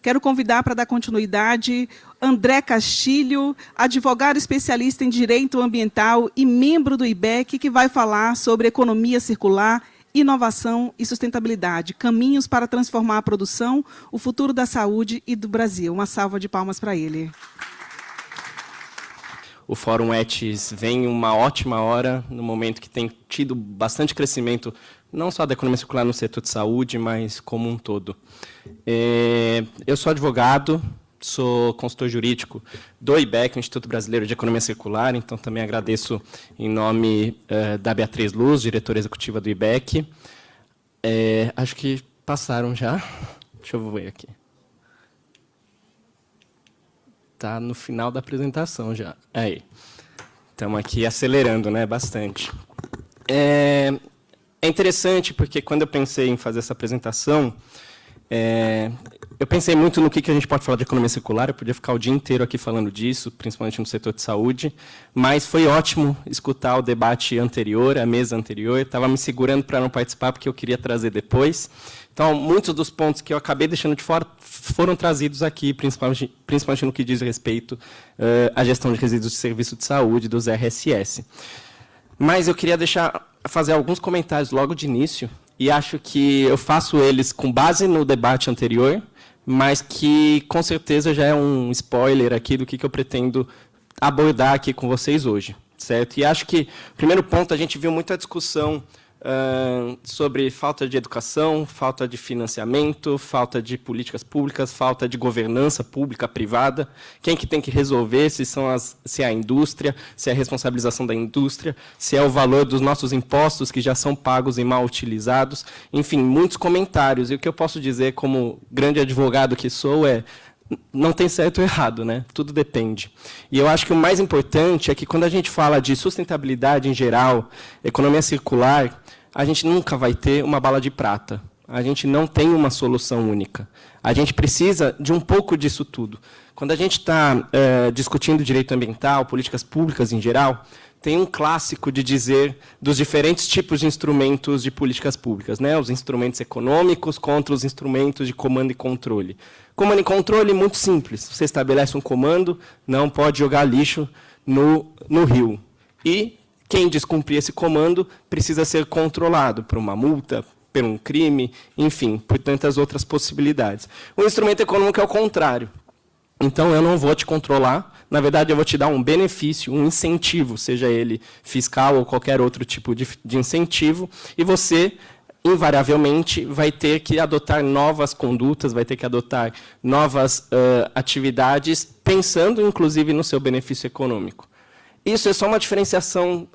Quero convidar para dar continuidade André Castilho, advogado especialista em direito ambiental e membro do IBEC, que vai falar sobre economia circular, inovação e sustentabilidade, caminhos para transformar a produção, o futuro da saúde e do Brasil. Uma salva de palmas para ele. O Fórum ETS vem em uma ótima hora, no momento que tem tido bastante crescimento, não só da economia circular no setor de saúde, mas como um todo. Eu sou advogado, sou consultor jurídico do IBEC, o Instituto Brasileiro de Economia Circular, então também agradeço em nome da Beatriz Luz, diretora executiva do IBEC. Acho que passaram já. Deixa eu ver aqui. Está no final da apresentação já. Aí. Estamos aqui acelerando, né, bastante. É interessante porque, quando eu pensei em fazer essa apresentação, eu pensei muito no que a gente pode falar de economia circular. Eu podia ficar o dia inteiro aqui falando disso, principalmente no setor de saúde, mas foi ótimo escutar o debate anterior, a mesa anterior. Eu estava me segurando para não participar, porque eu queria trazer depois. Então, muitos dos pontos que eu acabei deixando de fora foram trazidos aqui, principalmente no que diz respeito à gestão de resíduos de serviço de saúde, dos RSS. Mas eu queria fazer alguns comentários logo de início, e acho que eu faço eles com base no debate anterior, mas que, com certeza, já é um spoiler aqui do que eu pretendo abordar aqui com vocês hoje, certo? E acho que, primeiro ponto, a gente viu muita discussão sobre falta de educação, falta de financiamento, falta de políticas públicas, falta de governança pública, privada. Quem que tem que resolver? Se é a indústria, se é a responsabilização da indústria, se é o valor dos nossos impostos que já são pagos e mal utilizados. Enfim, muitos comentários. E o que eu posso dizer como grande advogado que sou não tem certo ou errado, né? Tudo depende. E eu acho que o mais importante é que, quando a gente fala de sustentabilidade em geral, economia circular, a gente nunca vai ter uma bala de prata. A gente não tem uma solução única. A gente precisa de um pouco disso tudo. Quando a gente está discutindo direito ambiental, políticas públicas em geral, tem um clássico de dizer dos diferentes tipos de instrumentos de políticas públicas, né? Os instrumentos econômicos contra os instrumentos de comando e controle. Comando e controle, muito simples. Você estabelece um comando, não pode jogar lixo no rio. E quem descumprir esse comando precisa ser controlado por uma multa, por um crime, enfim, por tantas outras possibilidades. O instrumento econômico é o contrário. Então, eu não vou te controlar. Na verdade, eu vou te dar um benefício, um incentivo, seja ele fiscal ou qualquer outro tipo de incentivo, e você, invariavelmente, vai ter que adotar novas condutas, vai ter que adotar novas atividades, pensando, inclusive, no seu benefício econômico. Isso é só uma diferenciação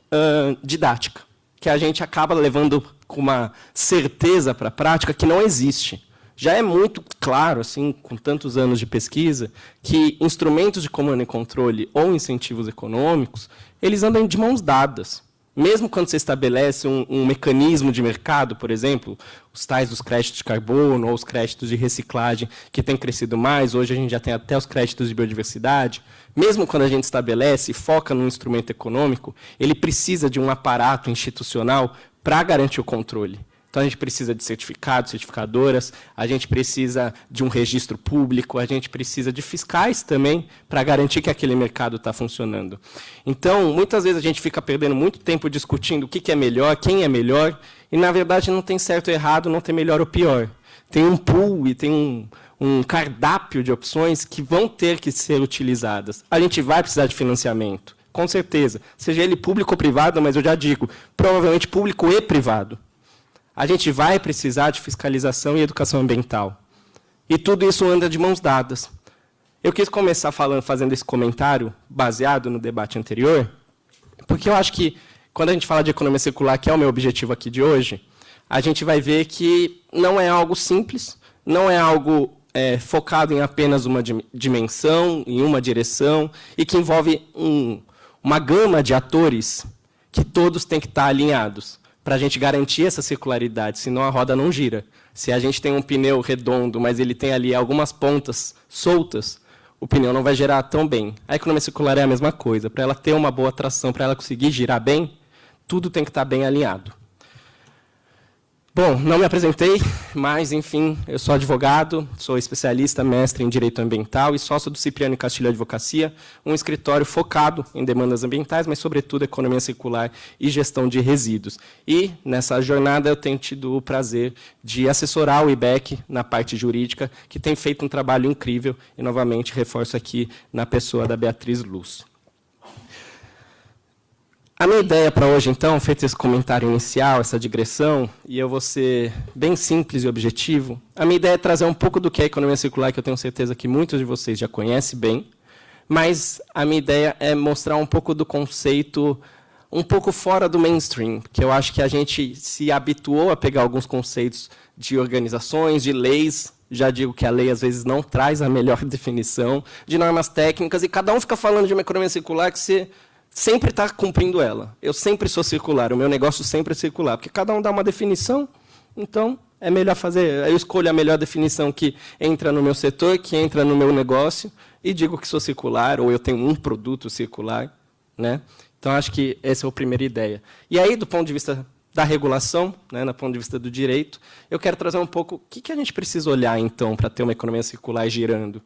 didática, que a gente acaba levando com uma certeza para a prática que não existe. Já é muito claro, assim, com tantos anos de pesquisa, que instrumentos de comando e controle ou incentivos econômicos, eles andam de mãos dadas. Mesmo quando você estabelece um mecanismo de mercado, por exemplo, os tais dos créditos de carbono ou os créditos de reciclagem, que têm crescido mais, hoje a gente já tem até os créditos de biodiversidade, mesmo quando a gente estabelece e foca num instrumento econômico, ele precisa de um aparato institucional para garantir o controle. Então, a gente precisa de certificados, certificadoras, a gente precisa de um registro público, a gente precisa de fiscais também para garantir que aquele mercado está funcionando. Então, muitas vezes a gente fica perdendo muito tempo discutindo o que é melhor, quem é melhor, e, na verdade, não tem certo ou errado, não tem melhor ou pior. Tem um pool e tem um cardápio de opções que vão ter que ser utilizadas. A gente vai precisar de financiamento, com certeza, seja ele público ou privado, mas eu já digo, provavelmente público e privado. A gente vai precisar de fiscalização e educação ambiental. E tudo isso anda de mãos dadas. Eu quis começar fazendo esse comentário, baseado no debate anterior, porque eu acho que, quando a gente fala de economia circular, que é o meu objetivo aqui de hoje, a gente vai ver que não é algo simples, não é algo focado em apenas uma dimensão, em uma direção, e que envolve uma gama de atores que todos têm que estar alinhados para a gente garantir essa circularidade, senão a roda não gira. Se a gente tem um pneu redondo, mas ele tem ali algumas pontas soltas, o pneu não vai girar tão bem. A economia circular é a mesma coisa. Para ela ter uma boa tração, para ela conseguir girar bem, tudo tem que estar bem alinhado. Bom, não me apresentei, mas, enfim, eu sou advogado, sou especialista, mestre em Direito Ambiental e sócio do Cipriano Castilho Advocacia, um escritório focado em demandas ambientais, mas, sobretudo, economia circular e gestão de resíduos. E, nessa jornada, eu tenho tido o prazer de assessorar o IBEC na parte jurídica, que tem feito um trabalho incrível, e, novamente, reforço aqui na pessoa da Beatriz Luz. A minha ideia para hoje, então, feito esse comentário inicial, essa digressão, e eu vou ser bem simples e objetivo, a minha ideia é trazer um pouco do que é a economia circular, que eu tenho certeza que muitos de vocês já conhecem bem, mas a minha ideia é mostrar um pouco do conceito, um pouco fora do mainstream, que eu acho que a gente se habituou a pegar alguns conceitos de organizações, de leis, já digo que a lei, às vezes, não traz a melhor definição, de normas técnicas, e cada um fica falando de uma economia circular que você sempre está cumprindo ela. Eu sempre sou circular, o meu negócio sempre é circular, porque cada um dá uma definição, então é melhor fazer. Eu escolho a melhor definição que entra no meu setor, que entra no meu negócio, e digo que sou circular, ou eu tenho um produto circular, né? Então, acho que essa é a primeira ideia. E aí, do ponto de vista da regulação, né, do ponto de vista do direito, eu quero trazer um pouco o que a gente precisa olhar, então, para ter uma economia circular girando. O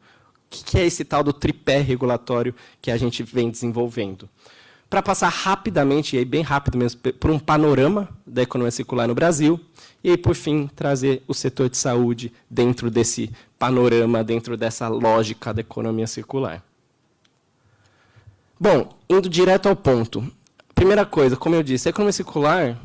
que é esse tal do tripé regulatório que a gente vem desenvolvendo? Para passar rapidamente, e aí bem rápido mesmo, por um panorama da economia circular no Brasil, e aí, por fim, trazer o setor de saúde dentro desse panorama, dentro dessa lógica da economia circular. Bom, indo direto ao ponto. Primeira coisa, como eu disse, a economia circular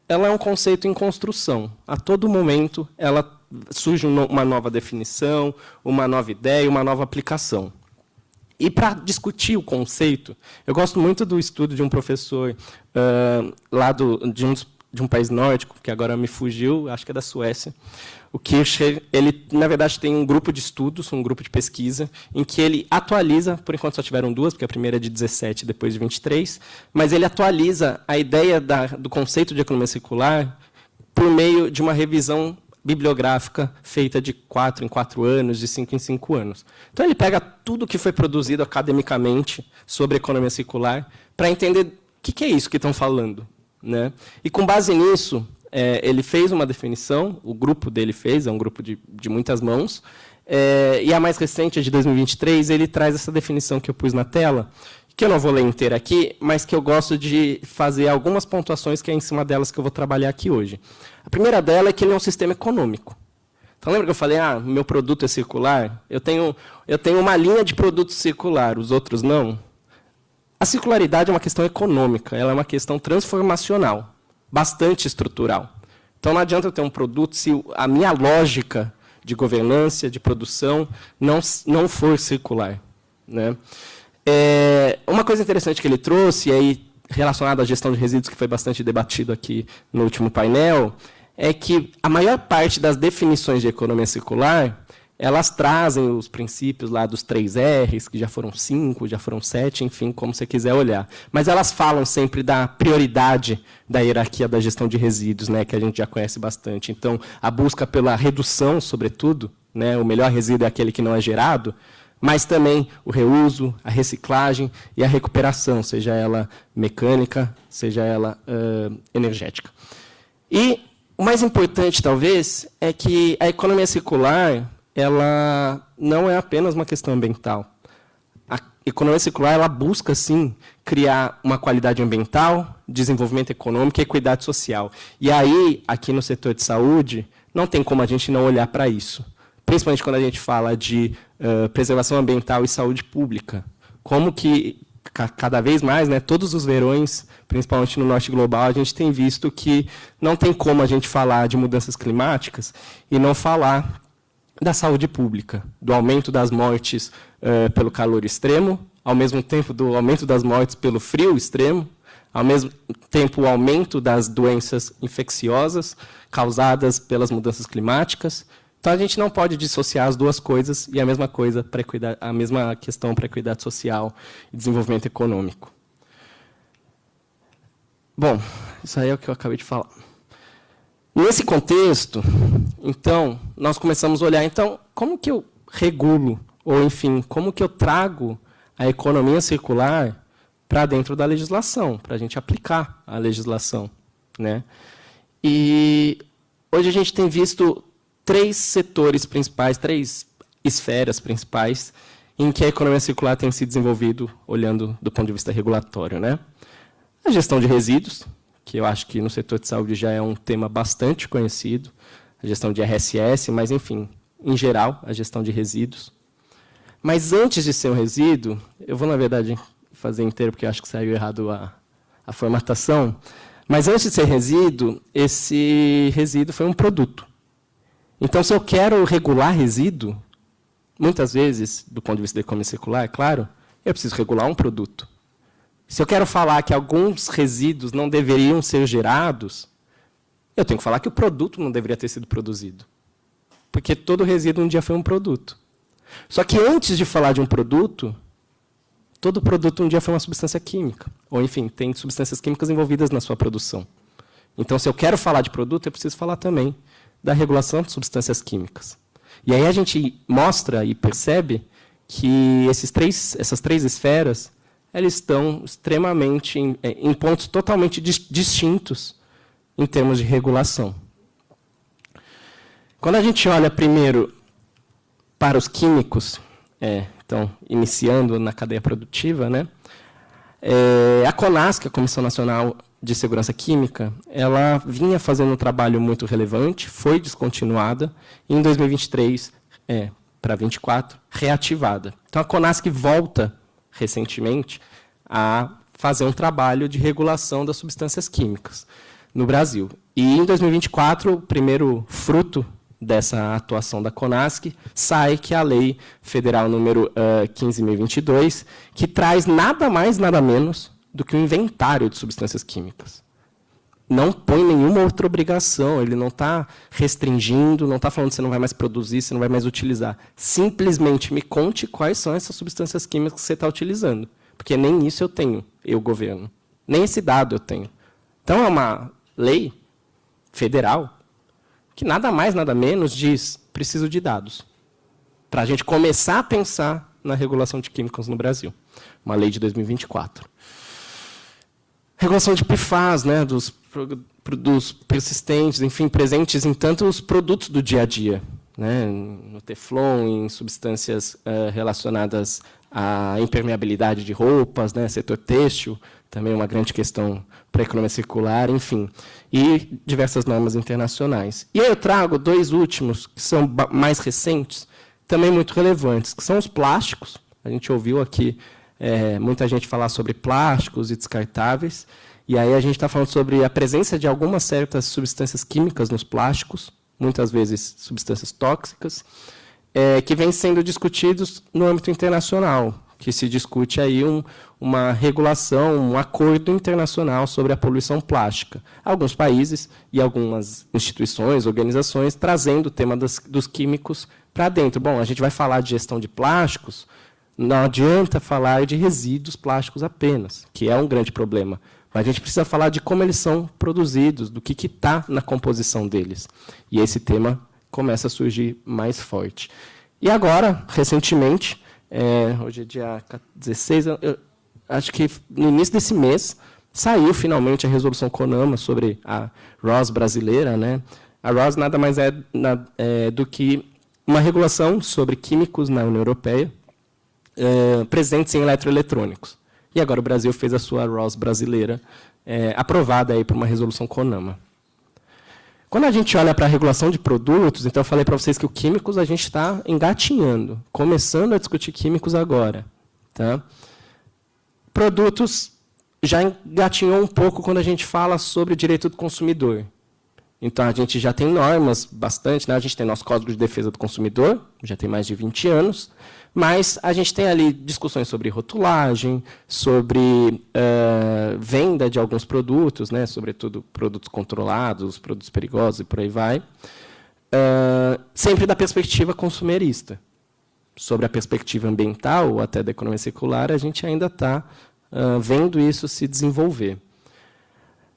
ela é um conceito em construção. A todo momento, ela surge uma nova definição, uma nova ideia, uma nova aplicação. E, para discutir o conceito, eu gosto muito do estudo de um professor lá de um país nórdico, que agora me fugiu, acho que é da Suécia. O Kircher, ele, na verdade, tem um grupo de estudos, um grupo de pesquisa, em que ele atualiza, por enquanto só tiveram duas, porque a primeira é de 17 depois de 23, mas ele atualiza a ideia do conceito de economia circular por meio de uma revisão bibliográfica feita de 4 em 4 anos, de 5 em 5 anos. Então, ele pega tudo que foi produzido academicamente sobre economia circular para entender o que é isso que estão falando, né? E, com base nisso, ele fez uma definição, o grupo dele fez, é um grupo de muitas mãos, e a mais recente, a de 2023, ele traz essa definição que eu pus na tela, que eu não vou ler inteira aqui, mas que eu gosto de fazer algumas pontuações, que é em cima delas que eu vou trabalhar aqui hoje. A primeira dela é que ele é um sistema econômico. Então, lembra que eu falei, meu produto é circular? Eu tenho uma linha de produto circular, os outros não? A circularidade é uma questão econômica, ela é uma questão transformacional, bastante estrutural. Então, não adianta eu ter um produto se a minha lógica de governança, de produção, não for circular, né? Uma coisa interessante que ele trouxe, e aí relacionada à gestão de resíduos, que foi bastante debatido aqui no último painel, é que a maior parte das definições de economia circular, elas trazem os princípios lá dos 3 R's, que já foram 5, já foram 7, enfim, como você quiser olhar. Mas elas falam sempre da prioridade da hierarquia da gestão de resíduos, né, que a gente já conhece bastante. Então, a busca pela redução, sobretudo, né, o melhor resíduo é aquele que não é gerado, mas também o reuso, a reciclagem e a recuperação, seja ela mecânica, seja ela energética. E o mais importante, talvez, é que a economia circular ela não é apenas uma questão ambiental. A economia circular ela busca, sim, criar uma qualidade ambiental, desenvolvimento econômico e equidade social. E aí, aqui no setor de saúde, não tem como a gente não olhar para isso. Principalmente quando a gente fala de preservação ambiental e saúde pública. Como que, cada vez mais, né, todos os verões, principalmente no norte global, a gente tem visto que não tem como a gente falar de mudanças climáticas e não falar da saúde pública, do aumento das mortes pelo calor extremo, ao mesmo tempo do aumento das mortes pelo frio extremo, ao mesmo tempo o aumento das doenças infecciosas causadas pelas mudanças climáticas. Então, a gente não pode dissociar as duas coisas e a mesma coisa para a mesma questão para a equidade social e desenvolvimento econômico. Bom, isso aí é o que eu acabei de falar. Nesse contexto, então, nós começamos a olhar, então, como que eu regulo, ou, enfim, como que eu trago a economia circular para dentro da legislação, para a gente aplicar a legislação, né? E hoje a gente tem visto 3 setores principais, 3 esferas principais, em que a economia circular tem se desenvolvido, olhando do ponto de vista regulatório, né? A gestão de resíduos, que eu acho que no setor de saúde já é um tema bastante conhecido, a gestão de RSS, mas, enfim, em geral, a gestão de resíduos. Mas antes de ser um resíduo, eu vou, na verdade, fazer inteiro, porque eu acho que saiu errado a formatação, mas antes de ser resíduo, esse resíduo foi um produto. Então, se eu quero regular resíduo, muitas vezes, do ponto de vista da economia circular, é claro, eu preciso regular um produto. Se eu quero falar que alguns resíduos não deveriam ser gerados, eu tenho que falar que o produto não deveria ter sido produzido. Porque todo resíduo um dia foi um produto. Só que antes de falar de um produto, todo produto um dia foi uma substância química. Ou, enfim, tem substâncias químicas envolvidas na sua produção. Então, se eu quero falar de produto, eu preciso falar também da regulação de substâncias químicas. E aí a gente mostra e percebe que essas três esferas elas estão extremamente em pontos totalmente distintos em termos de regulação. Quando a gente olha primeiro para os químicos, então, iniciando na cadeia produtiva, né, a CONASC, a Comissão Nacional de Segurança Química, ela vinha fazendo um trabalho muito relevante, foi descontinuada, e em 2023, para 2024, reativada. Então, a CONASC volta, recentemente, a fazer um trabalho de regulação das substâncias químicas no Brasil. E, em 2024, o primeiro fruto dessa atuação da CONASC sai que é a Lei Federal número 15.022, que traz nada mais, nada menos do que um inventário de substâncias químicas. Não põe nenhuma outra obrigação, ele não está restringindo, não está falando que você não vai mais produzir, você não vai mais utilizar. Simplesmente me conte quais são essas substâncias químicas que você está utilizando. Porque nem isso eu tenho, governo. Nem esse dado eu tenho. Então, é uma lei federal que nada mais, nada menos diz preciso de dados para a gente começar a pensar na regulação de químicos no Brasil. Uma lei de 2024. Regulação de PFAS, né, dos persistentes, enfim, presentes em tantos produtos do dia a dia, né, no Teflon, em substâncias relacionadas à impermeabilidade de roupas, né, setor têxtil, também uma grande questão para a economia circular, enfim, e diversas normas internacionais. E aí eu trago 2 últimos, que são mais recentes, também muito relevantes, que são os plásticos. A gente ouviu aqui muita gente falar sobre plásticos e descartáveis, e aí a gente está falando sobre a presença de algumas certas substâncias químicas nos plásticos, muitas vezes substâncias tóxicas, que vêm sendo discutidos no âmbito internacional, que se discute aí uma regulação, um acordo internacional sobre a poluição plástica. Alguns países e algumas instituições, organizações, trazendo o tema dos químicos para dentro. Bom, a gente vai falar de gestão de plásticos, não adianta falar de resíduos plásticos apenas, que é um grande problema. Mas a gente precisa falar de como eles são produzidos, do que está na composição deles. E esse tema começa a surgir mais forte. E agora, recentemente, hoje é dia 16, eu acho que no início desse mês, saiu finalmente a resolução CONAMA sobre a ROS brasileira, né? A ROS nada mais é do que uma regulação sobre químicos na União Europeia, presentes em eletroeletrônicos. E agora o Brasil fez a sua ROS brasileira, aprovada aí por uma resolução CONAMA. Quando a gente olha para a regulação de produtos, então eu falei para vocês que o químicos a gente está engatinhando, começando a discutir químicos agora. Tá? Produtos já engatinhou um pouco quando a gente fala sobre o direito do consumidor. Então, a gente já tem normas bastante, né? A gente tem nosso Código de Defesa do Consumidor, já tem mais de 20 anos, mas a gente tem ali discussões sobre rotulagem, sobre venda de alguns produtos, né? Sobretudo produtos controlados, produtos perigosos e por aí vai, sempre da perspectiva consumerista. Sobre a perspectiva ambiental ou até da economia circular, a gente ainda está vendo isso se desenvolver.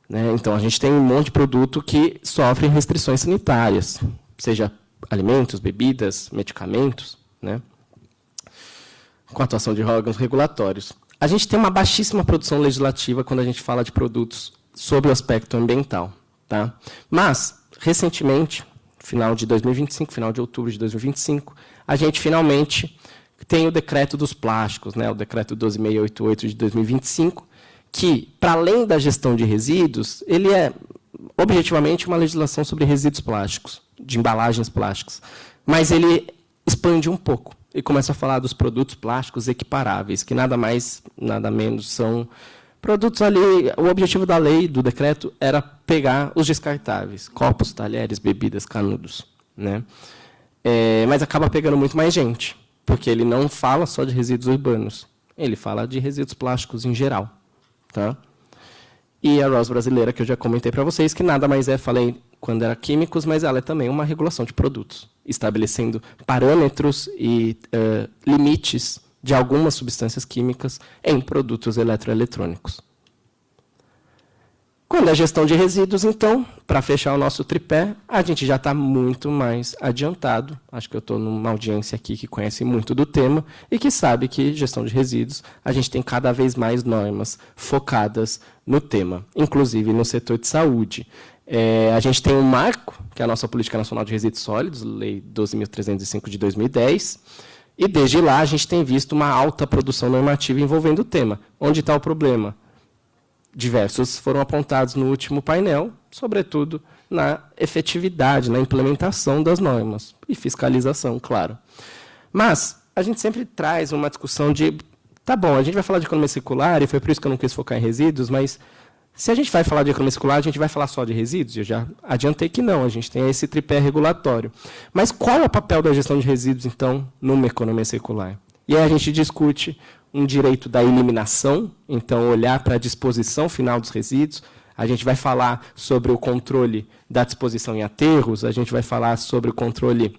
Né? Então, a gente tem um monte de produto que sofre restrições sanitárias, seja alimentos, bebidas, medicamentos, né? Com a atuação de órgãos regulatórios. A gente tem uma baixíssima produção legislativa quando a gente fala de produtos sob o aspecto ambiental. Tá? Mas recentemente, final de 2025, final de outubro de 2025, a gente finalmente tem o decreto dos plásticos, né, o decreto 12688 de 2025, que, para além da gestão de resíduos, ele é objetivamente uma legislação sobre resíduos plásticos, de embalagens plásticas, mas ele expande um pouco e começa a falar dos produtos plásticos equiparáveis, que nada mais, nada menos são produtos ali. O objetivo da lei, do decreto, era pegar os descartáveis, copos, talheres, bebidas, canudos, né? Mas acaba pegando muito mais gente, porque ele não fala só de resíduos urbanos, ele fala de resíduos plásticos em geral. Tá? E a ROS brasileira, que eu já comentei para vocês, que nada mais falei quando era químicos, mas ela é também uma regulação de produtos, estabelecendo parâmetros e limites de algumas substâncias químicas em produtos eletroeletrônicos. Quando é gestão de resíduos, então, para fechar o nosso tripé, a gente já está muito mais adiantado. Acho que eu estou numa audiência aqui que conhece muito do tema e que sabe que gestão de resíduos, a gente tem cada vez mais normas focadas no tema, inclusive no setor de saúde. A gente tem um marco, que é a nossa Política Nacional de Resíduos Sólidos, Lei 12.305 de 2010, e desde lá a gente tem visto uma alta produção normativa envolvendo o tema. Onde está o problema? Diversos foram apontados no último painel, sobretudo na efetividade, na implementação das normas e fiscalização, claro. Mas a gente sempre traz uma discussão de, tá bom, a gente vai falar de economia circular, e foi por isso que eu não quis focar em resíduos, mas se a gente vai falar de economia circular, a gente vai falar só de resíduos? Eu já adiantei que não, a gente tem esse tripé regulatório. Mas qual é o papel da gestão de resíduos, então, numa economia circular? E aí a gente discute um direito da eliminação, então olhar para a disposição final dos resíduos. A gente vai falar sobre o controle da disposição em aterros, a gente vai falar sobre o controle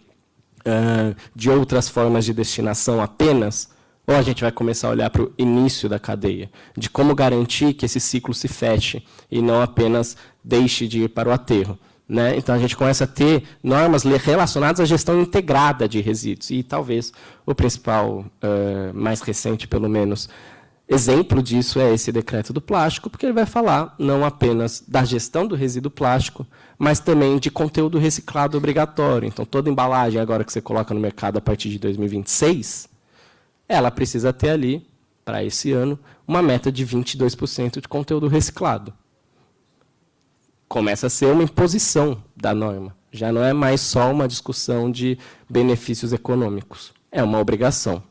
de outras formas de destinação apenas, ou a gente vai começar a olhar para o início da cadeia, de como garantir que esse ciclo se feche e não apenas deixe de ir para o aterro. Né? Então, a gente começa a ter normas relacionadas à gestão integrada de resíduos. E, talvez, o principal, mais recente, pelo menos, exemplo disso é esse decreto do plástico, porque ele vai falar não apenas da gestão do resíduo plástico, mas também de conteúdo reciclado obrigatório. Então, toda embalagem agora que você coloca no mercado a partir de 2026, ela precisa ter ali, para esse ano, uma meta de 22% de conteúdo reciclado. Começa a ser uma imposição da norma. Já não é mais só uma discussão de benefícios econômicos. É uma obrigação.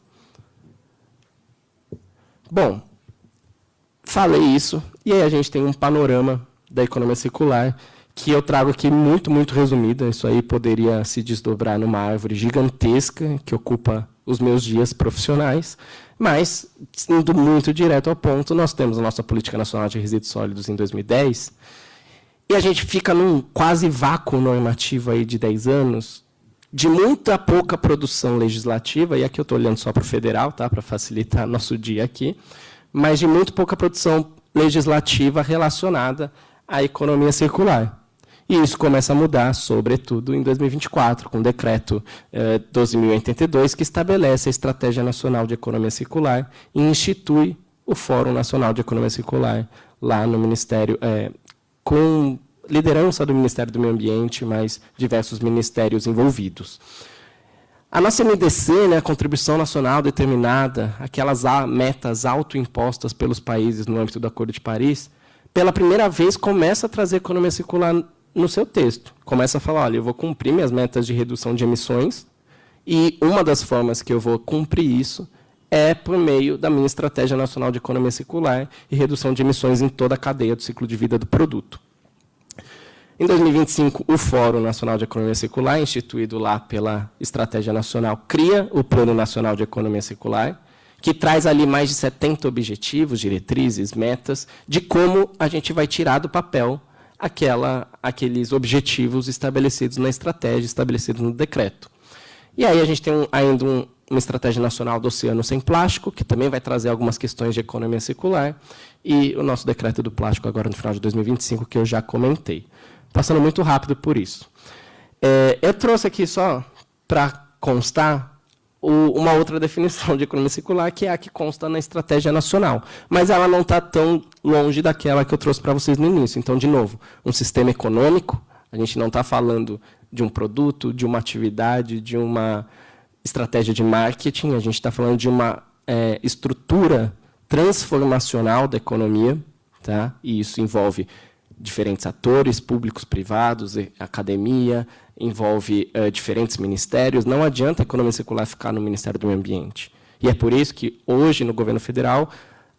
Bom, falei isso, e aí a gente tem um panorama da economia circular, que eu trago aqui muito, muito resumida. Isso aí poderia se desdobrar numa árvore gigantesca, que ocupa os meus dias profissionais, mas, indo muito direto ao ponto, nós temos a nossa Política Nacional de Resíduos Sólidos em 2010, e a gente fica num quase vácuo normativo aí de 10 anos, de muita pouca produção legislativa, e aqui eu estou olhando só para o federal, tá, para facilitar nosso dia aqui, mas de muito pouca produção legislativa relacionada à economia circular. E isso começa a mudar, sobretudo, em 2024, com o decreto 12.082, que estabelece a Estratégia Nacional de Economia Circular e institui o Fórum Nacional de Economia Circular, lá no Ministério, com liderança do Ministério do Meio Ambiente, mas diversos ministérios envolvidos. A nossa MDC, né, a Contribuição Nacional Determinada, aquelas metas autoimpostas pelos países no âmbito do Acordo de Paris, pela primeira vez começa a trazer economia circular no seu texto. Começa a falar, olha, eu vou cumprir minhas metas de redução de emissões, e uma das formas que eu vou cumprir isso é por meio da minha Estratégia Nacional de Economia Circular e redução de emissões em toda a cadeia do ciclo de vida do produto. Em 2025, o Fórum Nacional de Economia Circular, instituído lá pela Estratégia Nacional, cria o Plano Nacional de Economia Circular, que traz ali mais de 70 objetivos, diretrizes, metas, de como a gente vai tirar do papel aqueles objetivos estabelecidos na estratégia, estabelecidos no decreto. E aí a gente tem ainda uma estratégia nacional do oceano sem plástico, que também vai trazer algumas questões de economia circular, e o nosso decreto do plástico agora no final de 2025, que eu já comentei. Passando muito rápido por isso. Eu trouxe aqui só para constar uma outra definição de economia circular, que é a que consta na estratégia nacional. Mas ela não está tão longe daquela que eu trouxe para vocês no início. Então, de novo, um sistema econômico A gente não está falando de um produto, de uma atividade, de uma estratégia de marketing, a gente está falando de uma estrutura transformacional da economia, tá? E isso envolve diferentes atores, públicos, privados, academia, envolve diferentes ministérios. Não adianta a economia circular ficar no Ministério do Meio Ambiente. E é por isso que, hoje, no governo federal,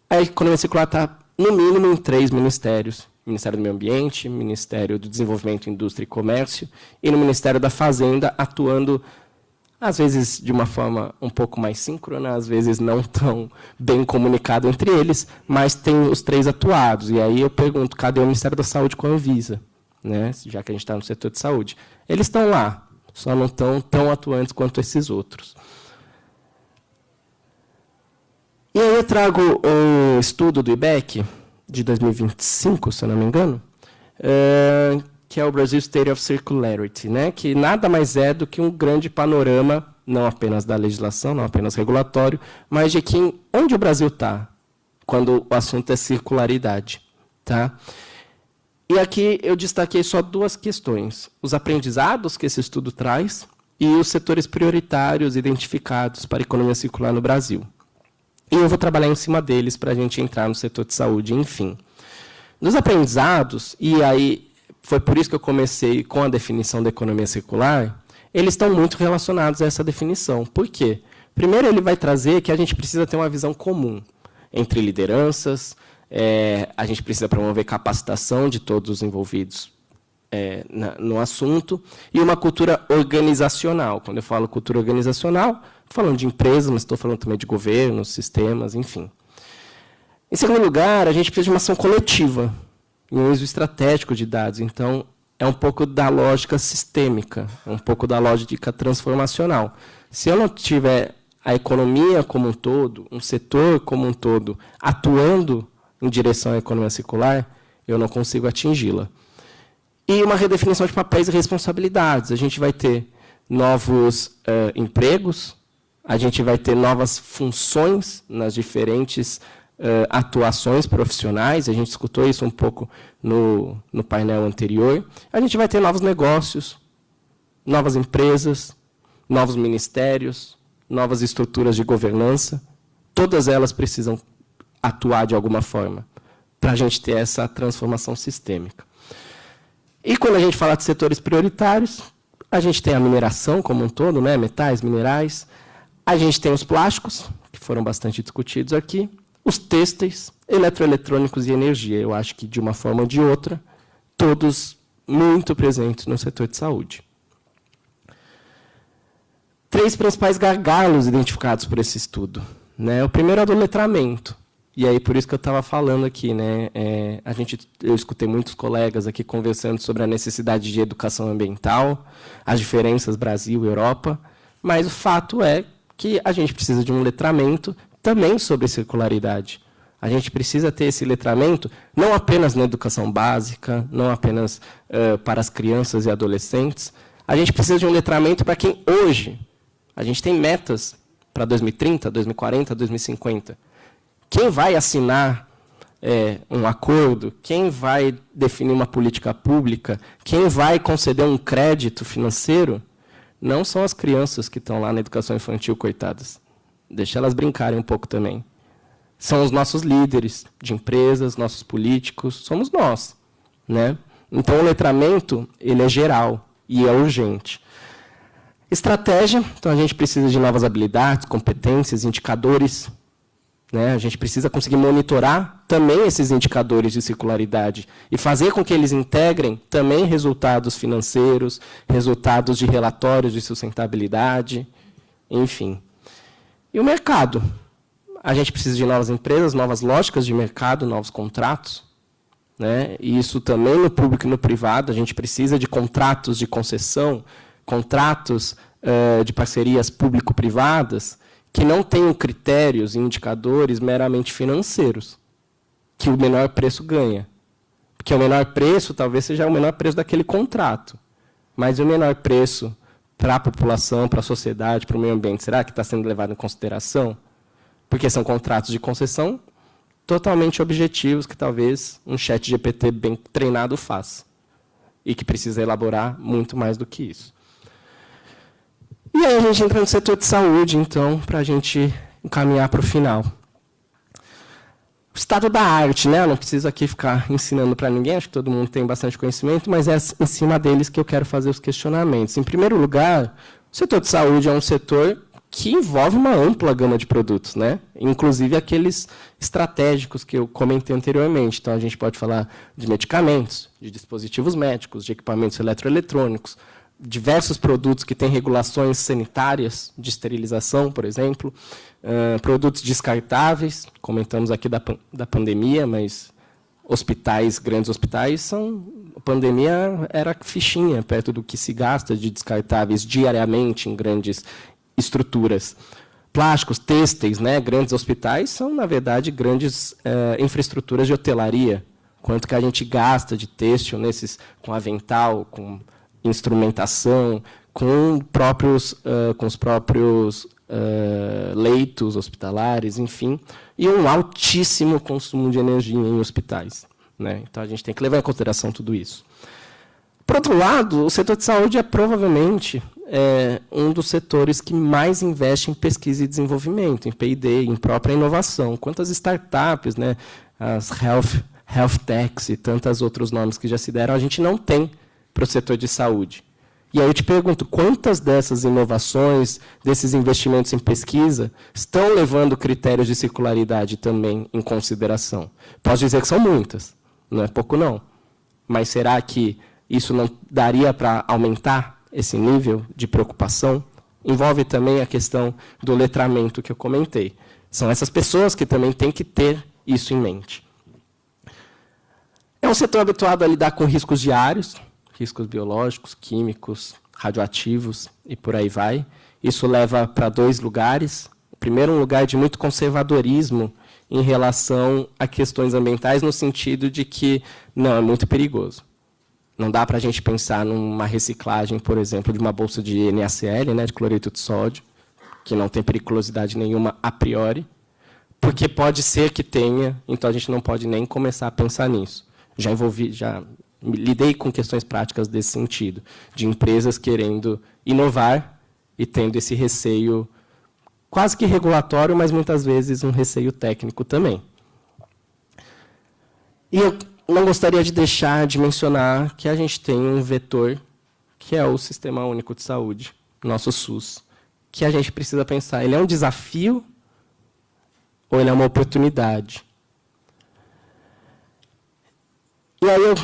a economia circular está, no mínimo, em 3 ministérios. Ministério do Meio Ambiente, Ministério do Desenvolvimento, Indústria e Comércio, e no Ministério da Fazenda, atuando, às vezes, de uma forma um pouco mais síncrona, às vezes não tão bem comunicado entre eles, mas tem os 3 atuados. E aí eu pergunto, cadê o Ministério da Saúde com a Anvisa? Né? Já que a gente está no setor de saúde. Eles estão lá, só não estão tão atuantes quanto esses outros. E aí eu trago um estudo do IBEC, de 2025, se eu não me engano, que é o Brazil State of Circularity, né? Que nada mais é do que um grande panorama, não apenas da legislação, não apenas regulatório, mas de onde o Brasil está quando o assunto é circularidade. Tá? E aqui eu destaquei só 2 questões: os aprendizados que esse estudo traz e os setores prioritários identificados para a economia circular no Brasil. E eu vou trabalhar em cima deles para a gente entrar no setor de saúde, enfim. Nos aprendizados, e aí foi por isso que eu comecei com a definição da economia circular, eles estão muito relacionados a essa definição. Por quê? Primeiro, ele vai trazer que a gente precisa ter uma visão comum entre lideranças, a gente precisa promover capacitação de todos os envolvidos no assunto, e uma cultura organizacional. Quando eu falo cultura organizacional, estou falando de empresas, mas estou falando também de governos, sistemas, enfim. Em segundo lugar, a gente precisa de uma ação coletiva, e um uso estratégico de dados. Então, é um pouco da lógica sistêmica, é um pouco da lógica transformacional. Se eu não tiver a economia como um todo, um setor como um todo, atuando em direção à economia circular, eu não consigo atingi-la. E uma redefinição de papéis e responsabilidades. A gente vai ter novos empregos, a gente vai ter novas funções nas diferentes atuações profissionais. A gente escutou isso um pouco no painel anterior. A gente vai ter novos negócios, novas empresas, novos ministérios, novas estruturas de governança. Todas elas precisam atuar de alguma forma para a gente ter essa transformação sistêmica. E quando a gente fala de setores prioritários, a gente tem a mineração como um todo, né? Metais, minerais. A gente tem os plásticos, que foram bastante discutidos aqui, os têxteis, eletroeletrônicos e energia. Eu acho que, de uma forma ou de outra, todos muito presentes no setor de saúde. 3 principais gargalos identificados por esse estudo, né? O primeiro é o do letramento. E aí, por isso que eu estava falando aqui, né? Eu escutei muitos colegas aqui conversando sobre a necessidade de educação ambiental, as diferenças Brasil e Europa, mas o fato é que a gente precisa de um letramento também sobre circularidade. A gente precisa ter esse letramento não apenas na educação básica, não apenas para as crianças e adolescentes. A gente precisa de um letramento para quem hoje, a gente tem metas para 2030, 2040, 2050. Quem vai assinar um acordo, quem vai definir uma política pública, quem vai conceder um crédito financeiro, não são as crianças que estão lá na educação infantil, coitadas. Deixa elas brincarem um pouco também. São os nossos líderes de empresas, nossos políticos, somos nós, né? Então, o letramento ele é geral e é urgente. Estratégia, então a gente precisa de novas habilidades, competências, indicadores. Né? A gente precisa conseguir monitorar também esses indicadores de circularidade e fazer com que eles integrem também resultados financeiros, resultados de relatórios de sustentabilidade, enfim. E o mercado? A gente precisa de novas empresas, novas lógicas de mercado, novos contratos. Né? E isso também no público e no privado. A gente precisa de contratos de concessão, contratos de parcerias público-privadas, que não tenham critérios e indicadores meramente financeiros, que o menor preço ganha. Porque o menor preço talvez seja o menor preço daquele contrato, mas o menor preço para a população, para a sociedade, para o meio ambiente, será que está sendo levado em consideração? Porque são contratos de concessão totalmente objetivos que talvez um chat GPT bem treinado faça. e que precisa elaborar muito mais do que isso. E aí a gente entra no setor de saúde, então, para a gente encaminhar para o final. O estado da arte, né? Eu não preciso aqui ficar ensinando para ninguém, acho que todo mundo tem bastante conhecimento, mas é em cima deles que eu quero fazer os questionamentos. Em primeiro lugar, o setor de saúde é um setor que envolve uma ampla gama de produtos, né? Inclusive aqueles estratégicos que eu comentei anteriormente. Então, a gente pode falar de medicamentos, de dispositivos médicos, de equipamentos eletroeletrônicos, diversos produtos que têm regulações sanitárias, de esterilização, por exemplo, produtos descartáveis, comentamos aqui da pandemia, mas hospitais, grandes hospitais, a pandemia era fichinha perto do que se gasta de descartáveis diariamente em grandes estruturas. Plásticos, têxteis, né, grandes hospitais são, na verdade, grandes infraestruturas de hotelaria. Quanto que a gente gasta de têxtil com avental, com instrumentação, com os próprios leitos hospitalares, enfim, e um altíssimo consumo de energia em hospitais, né? Então, a gente tem que levar em consideração tudo isso. Por outro lado, o setor de saúde é provavelmente um dos setores que mais investe em pesquisa e desenvolvimento, em P&D, em própria inovação. Quantas startups, né, as health techs e tantos outros nomes que já se deram, a gente não tem para o setor de saúde. E aí eu te pergunto, quantas dessas inovações, desses investimentos em pesquisa, estão levando critérios de circularidade também em consideração? Posso dizer que são muitas, não é pouco não. Mas será que isso não daria para aumentar esse nível de preocupação? Envolve também a questão do letramento que eu comentei. São essas pessoas que também têm que ter isso em mente. É um setor habituado a lidar com riscos diários, riscos biológicos, químicos, radioativos e por aí vai. Isso leva para dois lugares. Primeiro, um lugar de muito conservadorismo em relação a questões ambientais, no sentido de que não, é muito perigoso. Não dá para a gente pensar numa reciclagem, por exemplo, de uma bolsa de NaCl, né, de cloreto de sódio, que não tem periculosidade nenhuma a priori, porque pode ser que tenha, então a gente não pode nem começar a pensar nisso. Já lidei com questões práticas desse sentido, de empresas querendo inovar e tendo esse receio quase que regulatório, mas muitas vezes um receio técnico também. E eu não gostaria de deixar de mencionar que a gente tem um vetor, que é o Sistema Único de Saúde, nosso SUS, que a gente precisa pensar, ele é um desafio ou ele é uma oportunidade? E aí eu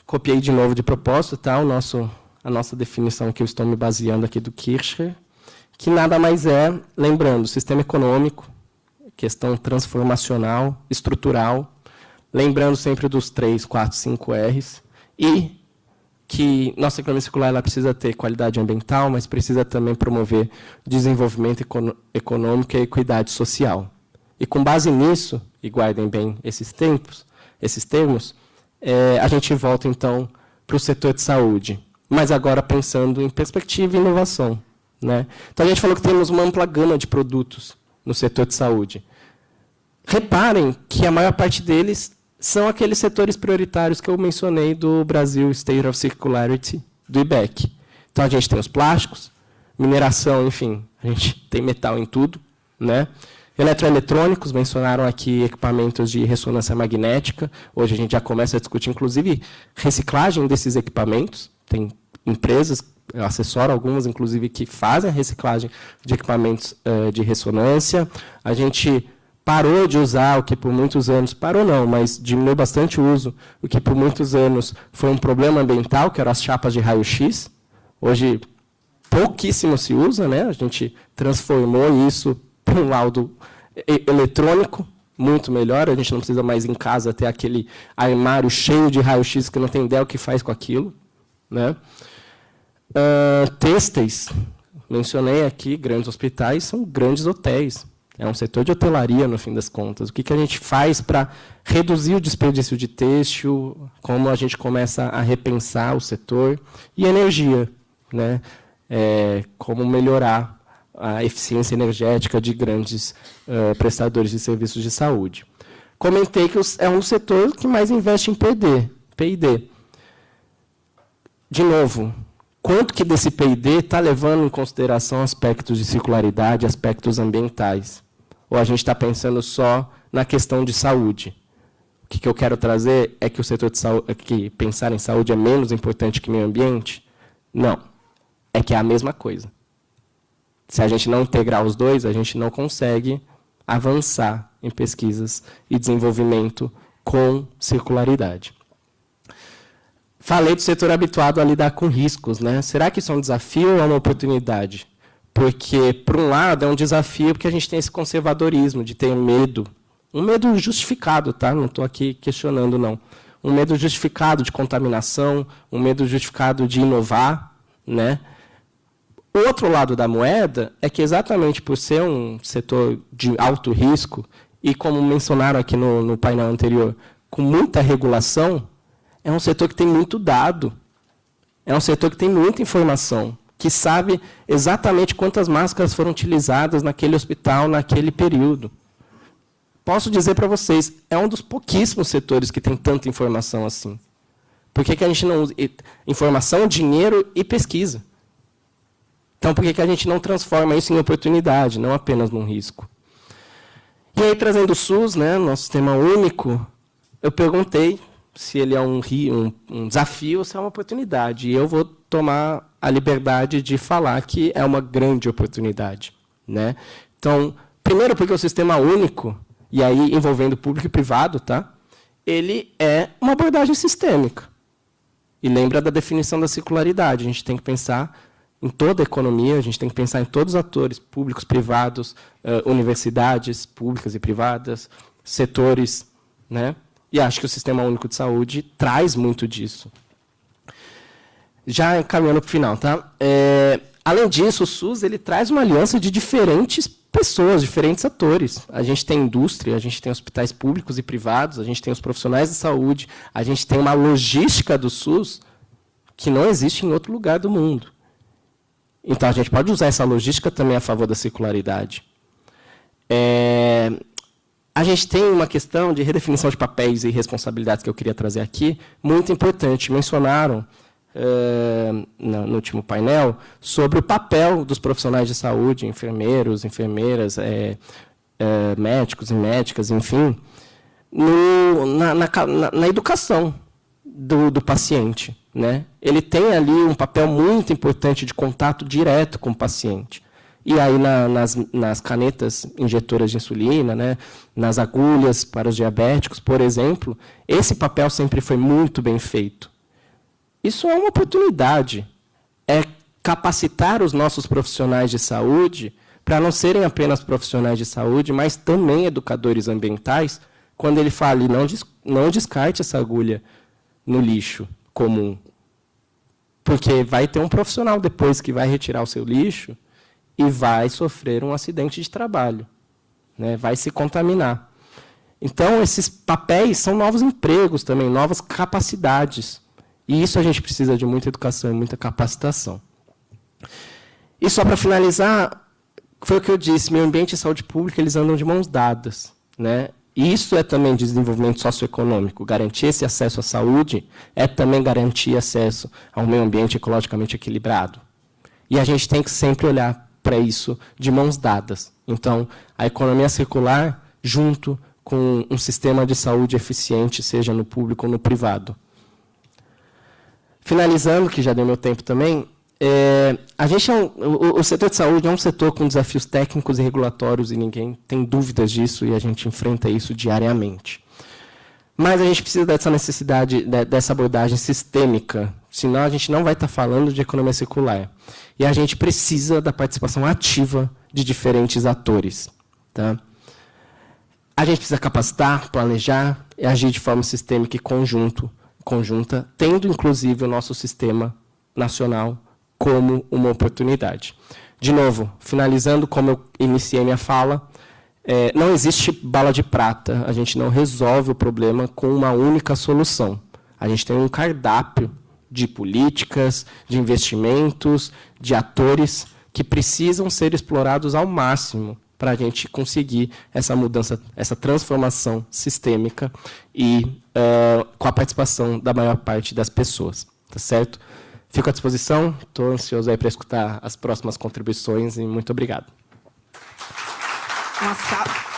copiei de novo de propósito, tá, a nossa definição que eu estou me baseando aqui do Kircher, que nada mais é, lembrando, sistema econômico, questão transformacional, estrutural, lembrando sempre dos 3, 4, 5 R's, e que nossa economia circular ela precisa ter qualidade ambiental, mas precisa também promover desenvolvimento econômico e equidade social. E com base nisso, e guardem bem esses termos, a gente volta, então, para o setor de saúde, mas agora pensando em perspectiva e inovação, né? Então, a gente falou que temos uma ampla gama de produtos no setor de saúde. Reparem que a maior parte deles são aqueles setores prioritários que eu mencionei do Brasil State of Circularity, do IBEC. Então, a gente tem os plásticos, mineração, enfim, a gente tem metal em tudo, né? Eletroeletrônicos, mencionaram aqui equipamentos de ressonância magnética. Hoje a gente já começa a discutir, inclusive, reciclagem desses equipamentos. Tem empresas, eu assessoro algumas, inclusive, que fazem a reciclagem de equipamentos de ressonância. A gente parou de usar o que por muitos anos, parou não, mas diminuiu bastante o uso, o que por muitos anos foi um problema ambiental, que eram as chapas de raio-x. Hoje, pouquíssimo se usa, né? A gente transformou isso para um laudo eletrônico, muito melhor, a gente não precisa mais em casa ter aquele armário cheio de raio-x que não tem ideia o que faz com aquilo, né? Têxteis, mencionei aqui, grandes hospitais são grandes hotéis, é um setor de hotelaria, no fim das contas. O que a gente faz para reduzir o desperdício de têxtil, como a gente começa a repensar o setor, e energia, né? Como melhorar a eficiência energética de grandes prestadores de serviços de saúde. Comentei que é um setor que mais investe em P&D. de novo, quanto que desse P&D está levando em consideração aspectos de circularidade, aspectos ambientais? Ou a gente está pensando só na questão de saúde? O que eu quero trazer é que o setor de saúde, que pensar em saúde é menos importante que meio ambiente? Não. É que é a mesma coisa. Se a gente não integrar os dois, a gente não consegue avançar em pesquisas e desenvolvimento com circularidade. Falei do setor habituado a lidar com riscos, né? Será que isso é um desafio ou é uma oportunidade? Porque, por um lado, é um desafio porque a gente tem esse conservadorismo de ter medo. Um medo justificado, tá? Não estou aqui questionando, não. Um medo justificado de contaminação, um medo justificado de inovar, né? O outro lado da moeda é que, exatamente por ser um setor de alto risco, e como mencionaram aqui no painel anterior, com muita regulação, é um setor que tem muito dado, é um setor que tem muita informação, que sabe exatamente quantas máscaras foram utilizadas naquele hospital, naquele período. Posso dizer para vocês, é um dos pouquíssimos setores que tem tanta informação assim. Por que a gente não usa informação, dinheiro e pesquisa? Então, por que a gente não transforma isso em oportunidade, não apenas num risco? E aí, trazendo o SUS, né, nosso sistema único, eu perguntei se ele é um desafio ou se é uma oportunidade. E eu vou tomar a liberdade de falar que é uma grande oportunidade, né? Então, primeiro porque o sistema único, e aí envolvendo público e privado, tá? Ele é uma abordagem sistêmica. E lembra da definição da circularidade. A gente tem que pensar em toda a economia, a gente tem que pensar em todos os atores, públicos, privados, universidades públicas e privadas, setores, né? E acho que o Sistema Único de Saúde traz muito disso. Já encaminhando para o final, tá? Além disso, o SUS ele traz uma aliança de diferentes pessoas, diferentes atores. A gente tem indústria, a gente tem hospitais públicos e privados, a gente tem os profissionais de saúde, a gente tem uma logística do SUS que não existe em outro lugar do mundo. Então, a gente pode usar essa logística também a favor da circularidade. A gente tem uma questão de redefinição de papéis e responsabilidades que eu queria trazer aqui, muito importante. Mencionaram, no último painel, sobre o papel dos profissionais de saúde, enfermeiros, enfermeiras, médicos e médicas, enfim, na educação do paciente, né? Ele tem ali um papel muito importante de contato direto com o paciente. E aí, nas canetas injetoras de insulina, né, nas agulhas para os diabéticos, por exemplo, esse papel sempre foi muito bem feito. Isso é uma oportunidade. É capacitar os nossos profissionais de saúde para não serem apenas profissionais de saúde, mas também educadores ambientais, quando ele fala, não descarte essa agulha no lixo comum. Porque vai ter um profissional depois que vai retirar o seu lixo e vai sofrer um acidente de trabalho, né? Vai se contaminar. Então, esses papéis são novos empregos também, novas capacidades. E isso a gente precisa de muita educação e muita capacitação. E só para finalizar, foi o que eu disse, meio ambiente e saúde pública, eles andam de mãos dadas, né? E isso é também desenvolvimento socioeconômico. Garantir esse acesso à saúde é também garantir acesso a um meio ambiente ecologicamente equilibrado. E a gente tem que sempre olhar para isso de mãos dadas. Então, a economia circular junto com um sistema de saúde eficiente, seja no público ou no privado. Finalizando, que já deu meu tempo também, o setor de saúde é um setor com desafios técnicos e regulatórios, e ninguém tem dúvidas disso, e a gente enfrenta isso diariamente. Mas a gente precisa dessa necessidade, dessa abordagem sistêmica, senão a gente não vai estar falando de economia circular. E a gente precisa da participação ativa de diferentes atores. Tá? A gente precisa capacitar, planejar e agir de forma sistêmica e conjunta, tendo, inclusive, o nosso sistema nacional como uma oportunidade. De novo, finalizando, como eu iniciei minha fala, não existe bala de prata, a gente não resolve o problema com uma única solução. A gente tem um cardápio de políticas, de investimentos, de atores que precisam ser explorados ao máximo para a gente conseguir essa mudança, essa transformação sistêmica e com a participação da maior parte das pessoas. Tá certo? Fico à disposição, estou ansioso aí para escutar as próximas contribuições e muito obrigado. Uma salva.